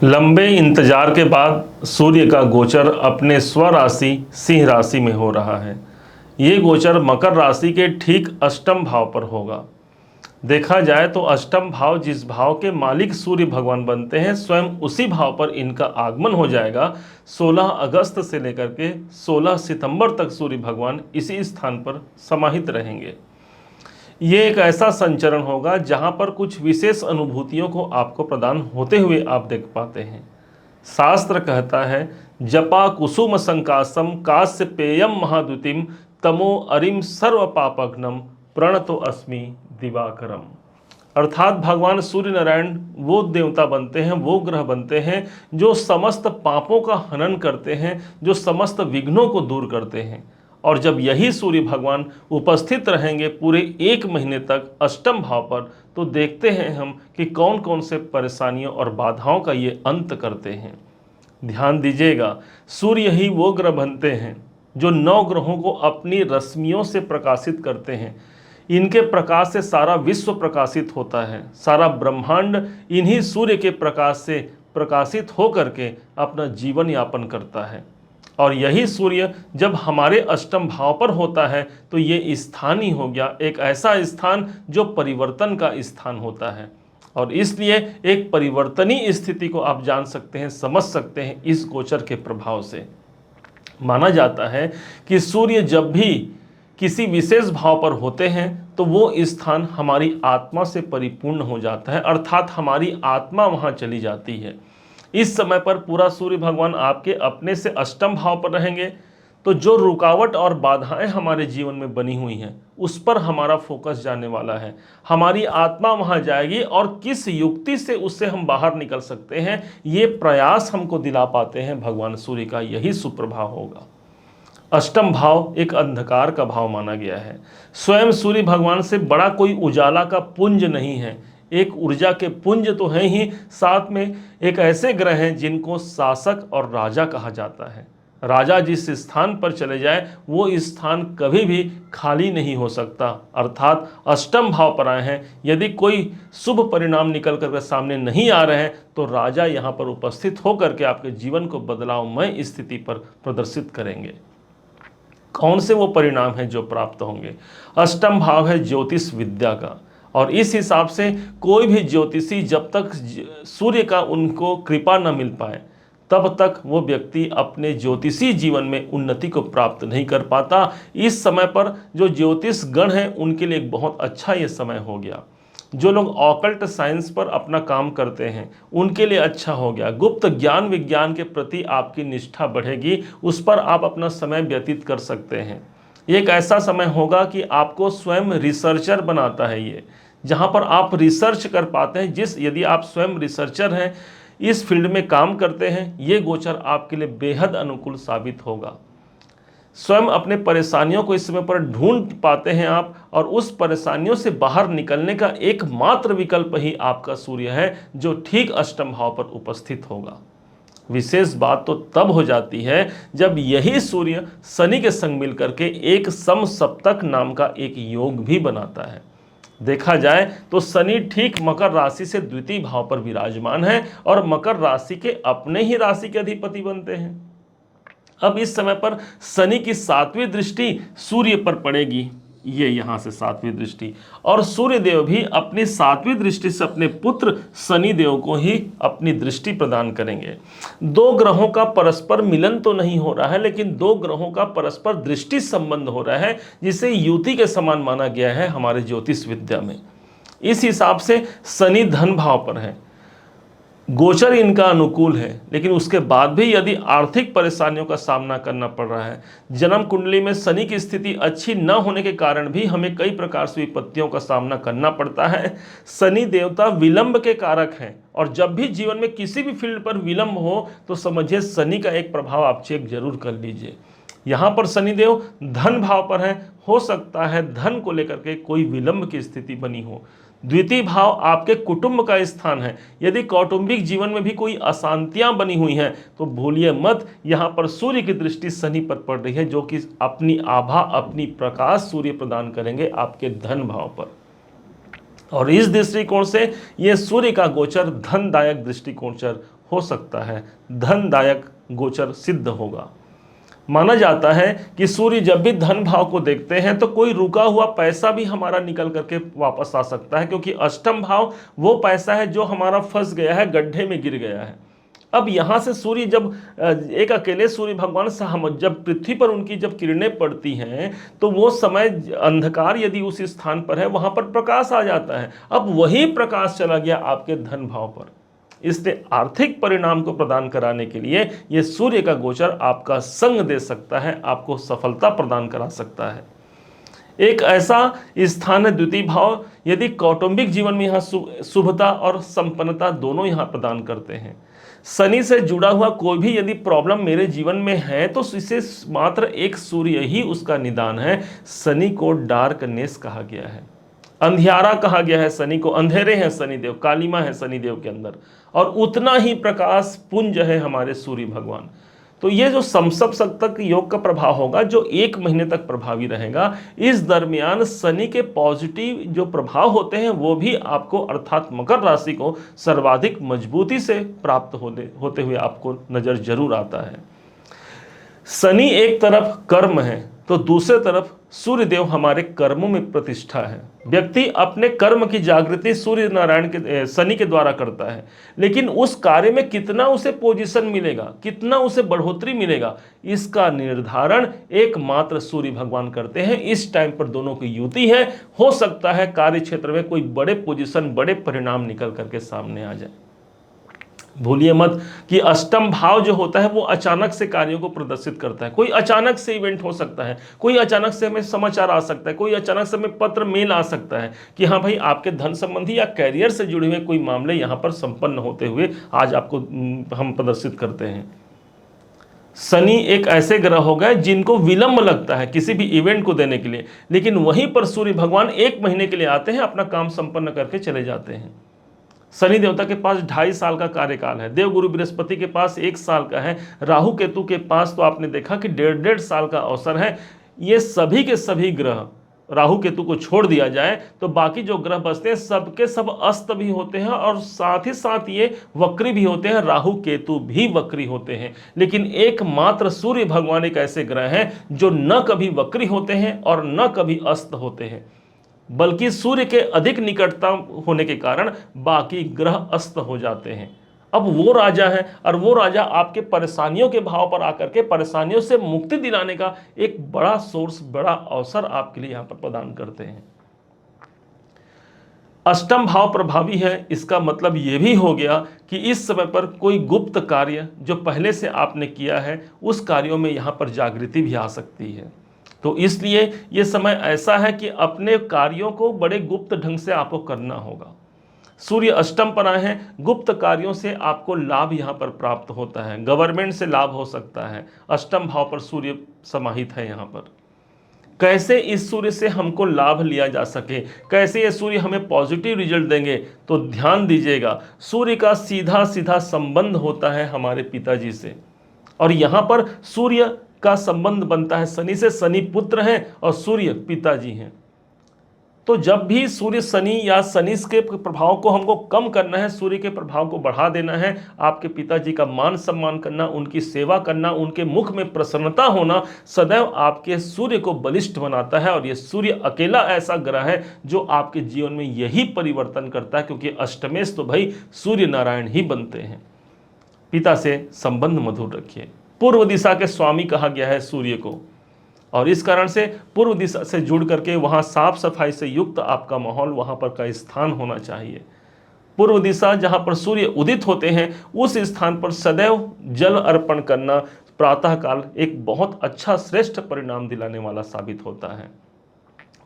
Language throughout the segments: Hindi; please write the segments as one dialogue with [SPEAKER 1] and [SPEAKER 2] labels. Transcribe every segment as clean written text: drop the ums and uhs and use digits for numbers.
[SPEAKER 1] लंबे इंतजार के बाद सूर्य का गोचर अपने स्वराशि सिंह राशि में हो रहा है। ये गोचर मकर राशि के ठीक अष्टम भाव पर होगा। देखा जाए तो अष्टम भाव जिस भाव के मालिक सूर्य भगवान बनते हैं, स्वयं उसी भाव पर इनका आगमन हो जाएगा। 16 अगस्त से लेकर के 16 सितंबर तक सूर्य भगवान इसी स्थान पर समाहित रहेंगे। ये एक ऐसा संचरण होगा जहां पर कुछ विशेष अनुभूतियों को आपको प्रदान होते हुए आप देख पाते हैं। शास्त्र कहता है, जपा कुसुम संकासम कास्य पेयम महाद्युतिम तमो अरिम सर्व पापघ्नम प्रणतो अस्मि दिवाकरम। अर्थात भगवान सूर्य नारायण वो देवता बनते हैं, वो ग्रह बनते हैं जो समस्त पापों का हनन करते हैं, जो समस्त विघ्नों को दूर करते हैं। और जब यही सूर्य भगवान उपस्थित रहेंगे पूरे 1 महीने तक अष्टम भाव पर, तो देखते हैं हम कि कौन कौन से परेशानियों और बाधाओं का ये अंत करते हैं। ध्यान दीजिएगा, सूर्य ही वो ग्रह बनते हैं जो 9 ग्रहों को अपनी रश्मियों से प्रकाशित करते हैं। इनके प्रकाश से सारा विश्व प्रकाशित होता है। सारा ब्रह्मांड इन्हीं सूर्य के प्रकाश से प्रकाशित होकर के अपना जीवन यापन करता है। और यही सूर्य जब हमारे अष्टम भाव पर होता है तो ये स्थान ही हो गया एक ऐसा स्थान जो परिवर्तन का स्थान होता है। और इसलिए एक परिवर्तनीय स्थिति को आप जान सकते हैं, समझ सकते हैं इस गोचर के प्रभाव से। माना जाता है कि सूर्य जब भी किसी विशेष भाव पर होते हैं तो वो स्थान हमारी आत्मा से परिपूर्ण हो जाता है, अर्थात हमारी आत्मा वहाँ चली जाती है। इस समय पर पूरा सूर्य भगवान आपके अपने से अष्टम भाव पर रहेंगे, तो जो रुकावट और बाधाएं हमारे जीवन में बनी हुई हैं उस पर हमारा फोकस जाने वाला है। हमारी आत्मा वहां जाएगी और किस युक्ति से उससे हम बाहर निकल सकते हैं, ये प्रयास हमको दिला पाते हैं भगवान सूर्य का यही सुप्रभाव होगा। अष्टम भाव एक अंधकार का भाव माना गया है। स्वयं सूर्य भगवान से बड़ा कोई उजाला का पुंज नहीं है। एक ऊर्जा के पुंज तो हैं ही, साथ में एक ऐसे ग्रह हैं जिनको शासक और राजा कहा जाता है। राजा जिस स्थान पर चले जाए वो स्थान कभी भी खाली नहीं हो सकता। अर्थात अष्टम भाव पर आए हैं, यदि कोई शुभ परिणाम निकल कर सामने नहीं आ रहे हैं तो राजा यहाँ पर उपस्थित होकर के आपके जीवन को बदलावमय स्थिति पर प्रदर्शित करेंगे। कौन से वो परिणाम हैं जो प्राप्त होंगे? अष्टम भाव है ज्योतिष विद्या का, और इस हिसाब से कोई भी ज्योतिषी जब तक सूर्य का उनको कृपा न मिल पाए तब तक वो व्यक्ति अपने ज्योतिषी जीवन में उन्नति को प्राप्त नहीं कर पाता। इस समय पर जो ज्योतिष गण हैं उनके लिए एक बहुत अच्छा ये समय हो गया। जो लोग ऑकल्ट साइंस पर अपना काम करते हैं उनके लिए अच्छा हो गया। गुप्त ज्ञान विज्ञान के प्रति आपकी निष्ठा बढ़ेगी, उस पर आप अपना समय व्यतीत कर सकते हैं। एक ऐसा समय होगा कि आपको स्वयं रिसर्चर बनाता है ये, जहाँ पर आप रिसर्च कर पाते हैं। यदि आप स्वयं रिसर्चर हैं, इस फील्ड में काम करते हैं, ये गोचर आपके लिए बेहद अनुकूल साबित होगा। स्वयं अपने परेशानियों को इस समय पर ढूंढ पाते हैं आप, और उस परेशानियों से बाहर निकलने का एकमात्र विकल्प ही आपका सूर्य है जो ठीक अष्टम भाव पर उपस्थित होगा। विशेष बात तो तब हो जाती है जब यही सूर्य शनि के संग मिलकर के एक समसप्तक नाम का एक योग भी बनाता है। देखा जाए तो शनि ठीक मकर राशि से द्वितीय भाव पर विराजमान है और मकर राशि के अपने ही राशि के अधिपति बनते हैं। अब इस समय पर शनि की 7वीं दृष्टि सूर्य पर पड़ेगी, ये यहाँ से 7वीं दृष्टि, और सूर्य देव भी अपनी 7वीं दृष्टि से अपने पुत्र शनि देव को ही अपनी दृष्टि प्रदान करेंगे। 2 ग्रहों का परस्पर मिलन तो नहीं हो रहा है, लेकिन 2 ग्रहों का परस्पर दृष्टि संबंध हो रहा है, जिसे युति के समान माना गया है हमारे ज्योतिष विद्या में। इस हिसाब से शनि धन भाव पर है, गोचर इनका अनुकूल है, लेकिन उसके बाद भी यदि आर्थिक परेशानियों का सामना करना पड़ रहा है, जन्म कुंडली में शनि की स्थिति अच्छी न होने के कारण भी हमें कई प्रकार से विपत्तियों का सामना करना पड़ता है। शनि देवता विलंब के कारक हैं, और जब भी जीवन में किसी भी फील्ड पर विलंब हो तो समझिए शनि का एक प्रभाव आप चेक जरूर कर लीजिए। यहाँ पर शनिदेव धन भाव पर है, हो सकता है धन को लेकर के कोई विलंब की स्थिति बनी हो। द्वितीय भाव आपके कुटुंब का स्थान है। यदि कौटुंबिक जीवन में भी कोई अशांतियां बनी हुई हैं तो भूलिए मत, यहाँ पर सूर्य की दृष्टि शनि पर पड़ रही है, जो कि अपनी आभा, अपनी प्रकाश सूर्य प्रदान करेंगे आपके धन भाव पर। और इस दृष्टिकोण से ये सूर्य का गोचर धनदायक दृष्टिकोण हो सकता है, धनदायक गोचर सिद्ध होगा। माना जाता है कि सूर्य जब भी धन भाव को देखते हैं तो कोई रुका हुआ पैसा भी हमारा निकल करके वापस आ सकता है, क्योंकि अष्टम भाव वो पैसा है जो हमारा फंस गया है, गड्ढे में गिर गया है। अब यहाँ से सूर्य जब एक अकेले सूर्य भगवान जब पृथ्वी पर उनकी जब किरणें पड़ती हैं तो वो समय अंधकार यदि उस स्थान पर है वहाँ पर प्रकाश आ जाता है। अब वही प्रकाश चला गया आपके धन भाव पर, इसलिए आर्थिक परिणाम को प्रदान कराने के लिए ये सूर्य का गोचर आपका संग दे सकता है, आपको सफलता प्रदान करा सकता है। एक ऐसा स्थान है द्वितीय भाव, यदि कौटुंबिक जीवन में यहाँ शुभता और संपन्नता दोनों यहाँ प्रदान करते हैं। शनि से जुड़ा हुआ कोई भी यदि प्रॉब्लम मेरे जीवन में है तो इसे मात्र एक सूर्य ही उसका निदान है। शनि को डार्कनेस कहा गया है, अंधियारा कहा गया है शनि को, अंधेरे हैं शनिदेव, कालिमा है शनिदेव के अंदर, और उतना ही प्रकाश पुंज है हमारे सूर्य भगवान। तो ये जो समसप्तक योग का प्रभाव होगा जो 1 महीने तक प्रभावी रहेगा, इस दरमियान शनि के पॉजिटिव जो प्रभाव होते हैं वो भी आपको अर्थात मकर राशि को सर्वाधिक मजबूती से प्राप्त होते हुए आपको नजर जरूर आता है। शनि एक तरफ कर्म है तो दूसरे तरफ सूर्यदेव हमारे कर्मों में प्रतिष्ठा है। व्यक्ति अपने कर्म की जागृति सूर्य नारायण के शनि के द्वारा करता है, लेकिन उस कार्य में कितना उसे पोजीशन मिलेगा, कितना उसे बढ़ोतरी मिलेगा, इसका निर्धारण एकमात्र सूर्य भगवान करते हैं। इस टाइम पर दोनों की युति है, हो सकता है कार्य क्षेत्र में कोई बड़े पोजीशन, बड़े परिणाम निकल करके सामने आ जाए। भूलिए मत कि अष्टम भाव जो होता है वो अचानक से कार्यों को प्रदर्शित करता है। कोई अचानक से इवेंट हो सकता है, कोई अचानक से हमें समाचार आ सकता है, कोई अचानक से हमें पत्र मेल आ सकता है कि हाँ भाई आपके धन संबंधी या कैरियर से जुड़े हुए कोई मामले यहाँ पर संपन्न होते हुए आज आपको हम प्रदर्शित करते हैं। शनि एक ऐसे ग्रह हो गए जिनको विलंब लगता है किसी भी इवेंट को देने के लिए, लेकिन वहीं पर सूर्य भगवान 1 महीने के लिए आते हैं, अपना काम संपन्न करके चले जाते हैं। शनि देवता के पास 2.5 साल का कार्यकाल है, देवगुरु बृहस्पति के पास 1 साल का है, राहु केतु के पास तो आपने देखा कि 1.5 साल का अवसर है। ये सभी के सभी ग्रह, राहु केतु को छोड़ दिया जाए तो बाकी जो ग्रह बचते हैं सबके सब अस्त भी होते हैं और साथ ही साथ ये वक्री भी होते हैं, राहु केतु भी वक्री होते हैं। लेकिन एकमात्र सूर्य भगवान एक ऐसे ग्रह हैं जो न कभी वक्री होते हैं और न कभी अस्त होते हैं, बल्कि सूर्य के अधिक निकटता होने के कारण बाकी ग्रह अस्त हो जाते हैं। अब वो राजा है और वो राजा आपके परेशानियों के भाव पर आकर के परेशानियों से मुक्ति दिलाने का एक बड़ा सोर्स, बड़ा अवसर आपके लिए यहां पर प्रदान करते हैं। अष्टम भाव प्रभावी है, इसका मतलब यह भी हो गया कि इस समय पर कोई गुप्त कार्य जो पहले से आपने किया है उस कार्यों में यहां पर जागृति भी आ सकती है। तो इसलिए ये समय ऐसा है कि अपने कार्यों को बड़े गुप्त ढंग से आपको करना होगा। सूर्य अष्टम पर आए हैं, गुप्त कार्यों से आपको लाभ यहाँ पर प्राप्त होता है, गवर्नमेंट से लाभ हो सकता है। अष्टम भाव पर सूर्य समाहित है यहाँ पर। कैसे इस सूर्य से हमको लाभ लिया जा सके, कैसे ये सूर्य हमें पॉजिटिव रिजल्ट देंगे, तो ध्यान दीजिएगा सूर्य का सीधा सीधा संबंध होता है हमारे पिताजी से, और यहाँ पर सूर्य का संबंध बनता है शनि से। शनि पुत्र हैं और सूर्य पिताजी हैं। तो जब भी सूर्य शनि या शनि के प्रभाव को हमको कम करना है, सूर्य के प्रभाव को बढ़ा देना है, आपके पिताजी का मान सम्मान करना, उनकी सेवा करना, उनके मुख में प्रसन्नता होना सदैव आपके सूर्य को बलिष्ठ बनाता है। और ये सूर्य अकेला ऐसा ग्रह है जो आपके जीवन में यही परिवर्तन करता है, क्योंकि अष्टमेश तो भाई सूर्य नारायण ही बनते हैं। पिता से संबंध मधुर रखिए। पूर्व दिशा के स्वामी कहा गया है सूर्य को, और इस कारण से पूर्व दिशा से जुड़ करके वहाँ साफ सफाई से युक्त आपका माहौल, वहाँ पर का स्थान होना चाहिए। पूर्व दिशा जहाँ पर सूर्य उदित होते हैं उस स्थान पर सदैव जल अर्पण करना प्रातःकाल एक बहुत अच्छा श्रेष्ठ परिणाम दिलाने वाला साबित होता है।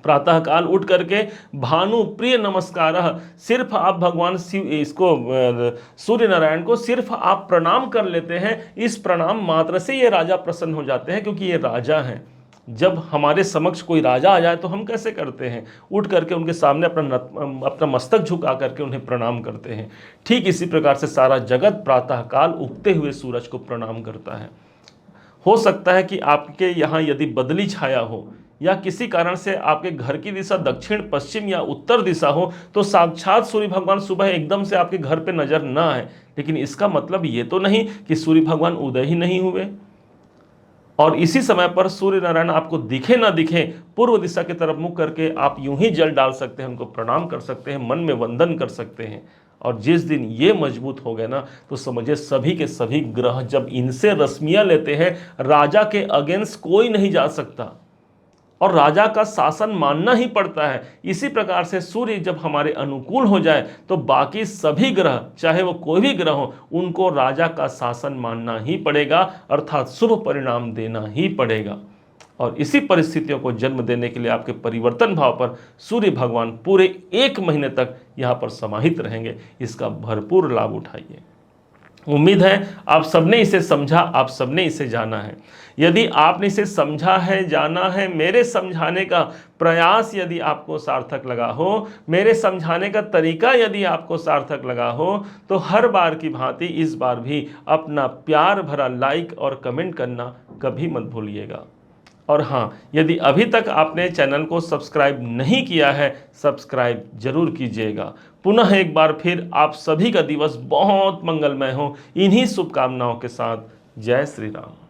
[SPEAKER 1] प्रातःकाल उठ करके भानु प्रिय नमस्कार, सिर्फ आप भगवान शिव इसको सूर्य नारायण को सिर्फ आप प्रणाम कर लेते हैं, इस प्रणाम मात्र से ये राजा प्रसन्न हो जाते हैं, क्योंकि ये राजा हैं। जब हमारे समक्ष कोई राजा आ जाए तो हम कैसे करते हैं, उठ करके उनके सामने अपना मस्तक झुका करके उन्हें प्रणाम करते हैं। ठीक इसी प्रकार से सारा जगत प्रातःकाल उगते हुए सूरज को प्रणाम करता है। हो सकता है कि आपके यहाँ यदि बदली छाया हो या किसी कारण से आपके घर की दिशा दक्षिण पश्चिम या उत्तर दिशा हो तो साक्षात सूर्य भगवान सुबह एकदम से आपके घर पे नजर ना आए, लेकिन इसका मतलब ये तो नहीं कि सूर्य भगवान उदय ही नहीं हुए। और इसी समय पर सूर्य नारायण आपको दिखे ना दिखे, पूर्व दिशा की तरफ मुख करके आप यूं ही जल डाल सकते हैं, उनको प्रणाम कर सकते हैं, मन में वंदन कर सकते हैं। और जिस दिन ये मजबूत हो गए ना, तो समझिए सभी के सभी ग्रह जब इनसे रश्मियां लेते हैं, राजा के अगेंस्ट कोई नहीं जा सकता और राजा का शासन मानना ही पड़ता है। इसी प्रकार से सूर्य जब हमारे अनुकूल हो जाए तो बाकी सभी ग्रह, चाहे वो कोई भी ग्रह हो, उनको राजा का शासन मानना ही पड़ेगा, अर्थात शुभ परिणाम देना ही पड़ेगा। और इसी परिस्थितियों को जन्म देने के लिए आपके परिवर्तन भाव पर सूर्य भगवान पूरे 1 महीने तक यहाँ पर समाहित रहेंगे। इसका भरपूर लाभ उठाइए। उम्मीद है आप सबने इसे समझा, आप सबने इसे जाना है। यदि आपने इसे समझा है, जाना है, मेरे समझाने का प्रयास यदि आपको सार्थक लगा हो, मेरे समझाने का तरीका यदि आपको सार्थक लगा हो, तो हर बार की भांति इस बार भी अपना प्यार भरा लाइक और कमेंट करना कभी मत भूलिएगा। और हाँ, यदि अभी तक आपने चैनल को सब्सक्राइब नहीं किया है, सब्सक्राइब जरूर कीजिएगा। पुनः एक बार फिर आप सभी का दिवस बहुत मंगलमय हो, इन्हीं शुभकामनाओं के साथ। जय श्री राम।